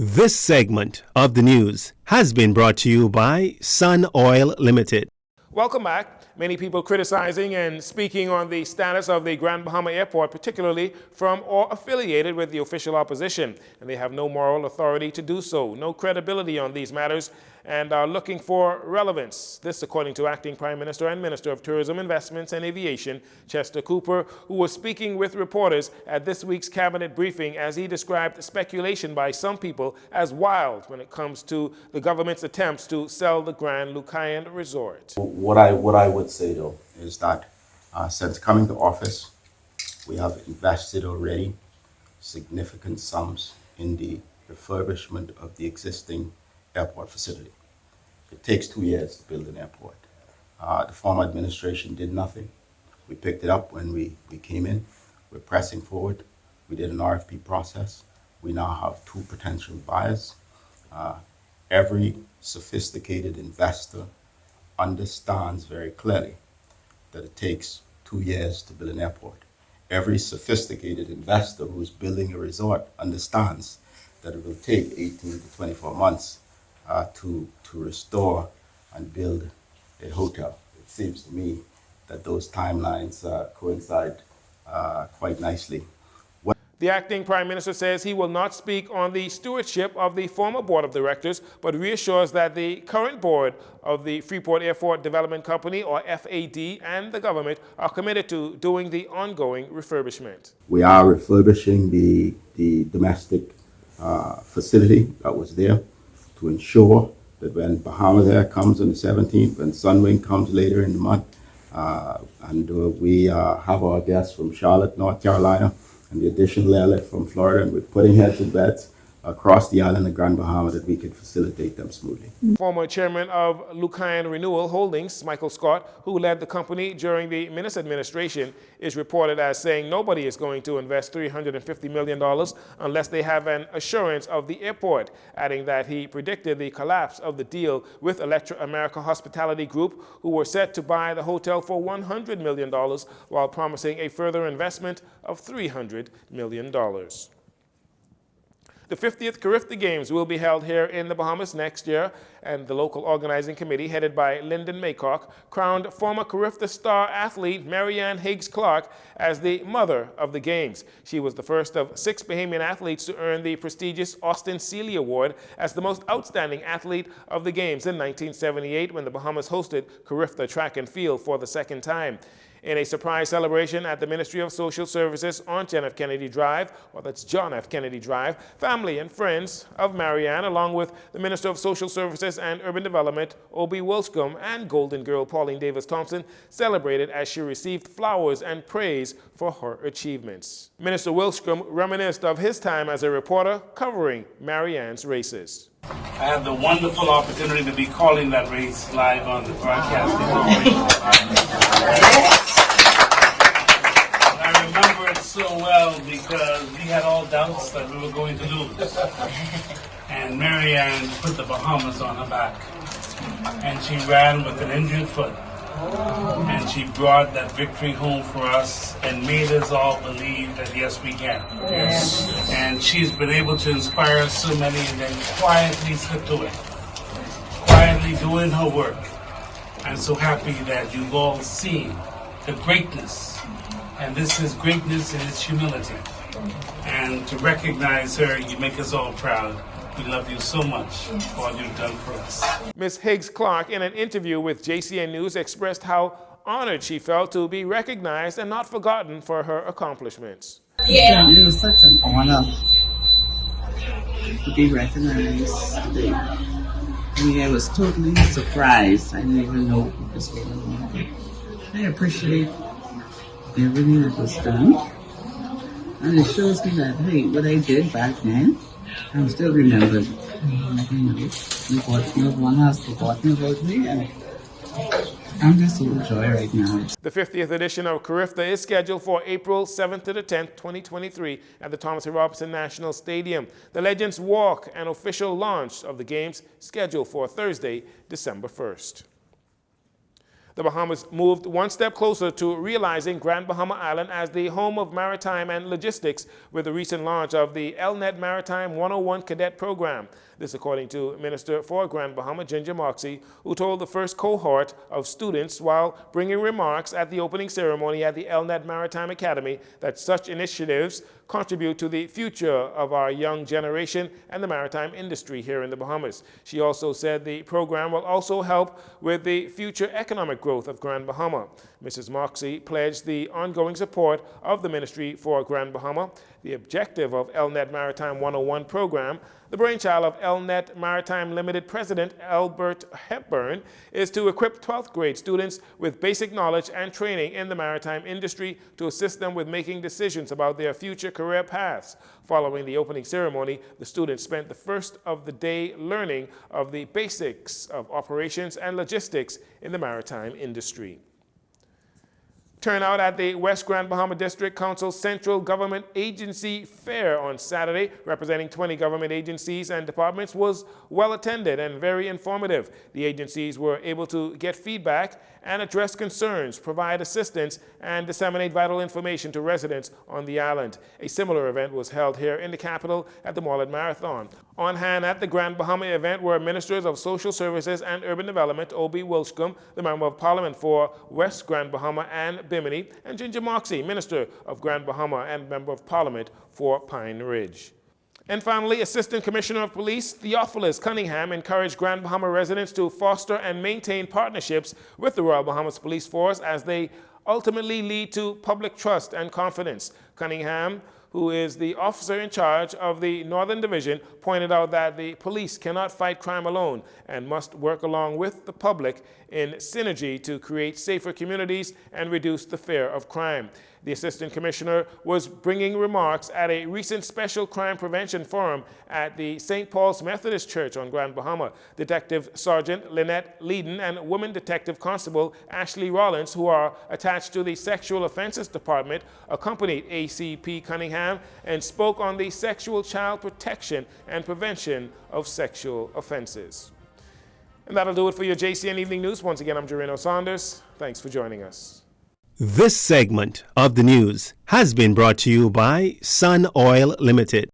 This segment of the news has been brought to you by Sun Oil Limited. Welcome back. Many people criticizing and speaking on the status of the Grand Bahama Airport, particularly from or affiliated with the official opposition. And they have no moral authority to do so, no credibility on these matters, and are looking for relevance. This according to Acting Prime Minister and Minister of Tourism, Investments and Aviation, Chester Cooper, who was speaking with reporters at this week's cabinet briefing as he described speculation by some people as wild when it comes to the government's attempts to sell the Grand Lucayan Resort. What I would say though is that since coming to office, we have invested already significant sums in the refurbishment of the existing airport facility. It takes 2 years to build an airport. The former administration did nothing. We picked it up when we came in. We're pressing forward. We did an RFP process. We now have 2 potential buyers. Every sophisticated investor understands very clearly that it takes 2 years to build an airport. Every sophisticated investor who's building a resort understands that it will take 18 to 24 months to restore and build a hotel. It seems to me that those timelines coincide quite nicely. The acting prime minister says he will not speak on the stewardship of the former board of directors, but reassures that the current board of the Freeport Airport Development Company, or FAD, and the government are committed to doing the ongoing refurbishment. We are refurbishing the domestic facility that was there to ensure that when Bahamas Air comes on the 17th, when Sunwing comes later in the month, and we have our guests from Charlotte, North Carolina, and the additional airlift from Florida, and we're putting heads and beds across the island of Grand Bahama that we could facilitate them smoothly. Former chairman of Lucayan Renewal Holdings, Michael Scott, who led the company during the Minnis administration, is reported as saying nobody is going to invest $350 million unless they have an assurance of the airport, adding that he predicted the collapse of the deal with Electra America Hospitality Group, who were set to buy the hotel for $100 million while promising a further investment of $300 million. The 50th Carifta Games will be held here in the Bahamas next year, and the local organizing committee, headed by Lyndon Maycock, crowned former Carifta star athlete Marianne Higgs Clark as the mother of the Games. She was the first of 6 Bahamian athletes to earn the prestigious Austin Seeley Award as the most outstanding athlete of the Games in 1978 when the Bahamas hosted Carifta Track and Field for the second time. In a surprise celebration at the Ministry of Social Services on John F. Kennedy Drive, or that's John F. Kennedy Drive, family and friends of Marianne, along with the Minister of Social Services and Urban Development, O.B. Wilscombe, and Golden Girl Pauline Davis-Thompson, celebrated as she received flowers and praise for her achievements. Minister Wilscombe reminisced of his time as a reporter covering Marianne's races. I had the wonderful opportunity to be calling that race live on the broadcasting. I remember it so well because we had all doubts that we were going to lose. And Marianne put the Bahamas on her back. And she ran with an injured foot. And she brought that victory home for us and made us all believe that yes, we can. Yes. And she's been able to inspire so many and then quietly slip away. Quietly doing her work. I'm so happy that you've all seen the greatness. And this is greatness in its humility. And to recognize her, you make us all proud. We love you so much for all you've done for us. Ms. Higgs Clark, in an interview with JCN News, expressed how honored she felt to be recognized and not forgotten for her accomplishments. Yeah, it was such an honor to be recognized today. I mean, I was totally surprised. I didn't even know what was going on. I appreciate everything that was done. And it shows me that, hey, what I did back then, I'm still remembered. No one has forgotten about me, and I'm just overjoyed right now. The 50th edition of Carifta is scheduled for April 7th to the 10th, 2023 at the Thomas A. Robinson National Stadium. The Legends Walk, an official launch of the Games, scheduled for Thursday, December 1st. the Bahamas moved one step closer to realizing Grand Bahama Island as the home of maritime and logistics with the recent launch of the LNet Maritime 101 Cadet Program. This according to Minister for Grand Bahama, Ginger Moxie, who told the first cohort of students while bringing remarks at the opening ceremony at the LNet Maritime Academy that such initiatives contribute to the future of our young generation and the maritime industry here in the Bahamas. She also said the program will also help with the future economic growth of Grand Bahama. Mrs. Moxie pledged the ongoing support of the Ministry for Grand Bahama. The objective of LNet Maritime 101 program, the brainchild of LNet Maritime Limited President Albert Hepburn, is to equip 12th grade students with basic knowledge and training in the maritime industry to assist them with making decisions about their future career paths. Following the opening ceremony, the students spent the first of the day learning of the basics of operations and logistics in the maritime industry. Turnout at the West Grand Bahama District Council Central Government Agency Fair on Saturday, representing 20 government agencies and departments, was well attended and very informative. The agencies were able to get feedback and address concerns, provide assistance, and disseminate vital information to residents on the island. A similar event was held here in the capital at the Marlin Marathon. On hand at the Grand Bahama event were Ministers of Social Services and Urban Development, O.B. Wilscombe, the Member of Parliament for West Grand Bahama and Bimini, and Ginger Moxie, Minister of Grand Bahama and Member of Parliament for Pine Ridge. And finally, Assistant Commissioner of Police Theophilus Cunningham encouraged Grand Bahama residents to foster and maintain partnerships with the Royal Bahamas Police Force as they ultimately lead to public trust and confidence. Cunningham, who is the officer in charge of the Northern Division, pointed out that the police cannot fight crime alone and must work along with the public in synergy to create safer communities and reduce the fear of crime. The Assistant Commissioner was bringing remarks at a recent Special Crime Prevention Forum at the St. Paul's Methodist Church on Grand Bahama. Detective Sergeant Lynette Leeden and Woman Detective Constable Ashley Rollins, who are attached to the Sexual Offenses Department, accompanied ACP Cunningham and spoke on the sexual child protection and prevention of sexual offenses. And that'll do it for your JCN Evening News. Once again, I'm Jareno Saunders. Thanks for joining us. This segment of the news has been brought to you by Sun Oil Limited.